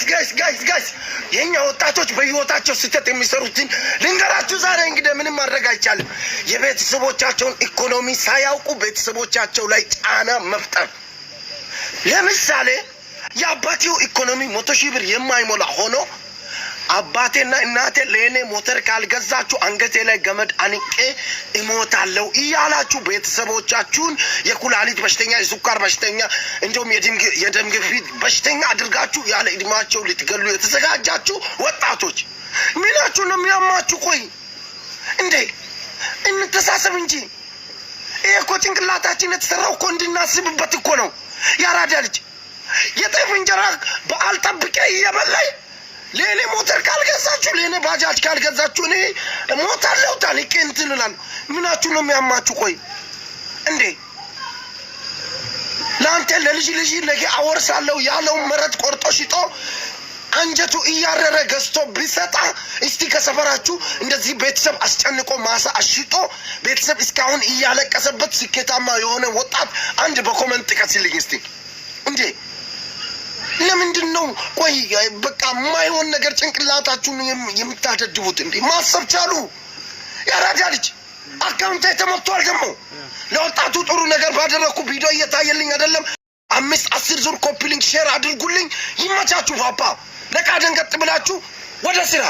ጋይስ የኛ ወጣቶች በህይወታቸው ስተት የሚሰሩትን ልንገራችሁ ዛሬ እንግዲህ ምንም ማድረግ አይቻልም። የቤተሰቦቻቸውን ኢኮኖሚ ሳያውቁ ቤተሰቦቻቸው ላይ ጫና መፍጠር። ለምሳሌ የአባቴው ኢኮኖሚ 100,000 ብር የማይሞላ ሆኖ አባቴና እናቴ ለኔ ሞተር ካልገዛችሁ አንገቴ ላይ ገመድ አንቄ እሞታለሁ እያላችሁ ቤተሰቦቻችሁን የኩላሊት በሽተኛ የስኳር በሽተኛ እንደውም የደም ግፊት በሽተኛ አድርጋችሁ ያለ እድሜያቸው ልትገሉ የተዘጋጃችሁ ወጣቶች ምናችሁ ነው የሚያማችሁ? ቆይ እንዴ እንተሳሰብ እንጂ እኮ ጭንቅላታችን የተሰራው እኮ እንድናስብበት እኮ ነው። ያራዳ ልጅ የጤፍ እንጀራ በዓል ጠብቄ እየበላኝ ለኔ ሞተር ካልገዛችሁ ለኔ ባጃጅ ካልገዛችሁ እኔ ሞታለሁ ታንቄ እንትልላል። ምናችሁ ነው የሚያማችሁ? ቆይ እንዴ ላንተ ለልጅ ነገ አወርሳለሁ ያለው መረጥ ቆርጦ ሽጦ አንጀቱ እያረረ ገዝቶ ቢሰጣ እስቲ ከሰፈራችሁ እንደዚህ ቤተሰብ አስጨንቆ ማሳ አሽጦ ቤተሰብ እስካሁን እያለቀሰበት ስኬታማ የሆነ ወጣት አንድ በኮሜንት ጥቀስልኝ እስቲ። እንዴ ለምንድን ነው ቆይ በቃ ማይሆን ነገር ጭንቅላታችሁን የምታደድቡት? እንዴ ማሰብ ቻሉ። ያራዳ ልጅ አካውንት ተሞልቷል። ደግሞ ለወጣቱ ጥሩ ነገር ባደረኩ ቪዲዮ እየታየልኝ አይደለም። 5-10 ዙር ኮፒ ሊንክ ሼር አድርጉልኝ። ይመቻችሁ። ፓፓ ለቃደን ቀጥ ብላችሁ ወደ ስራ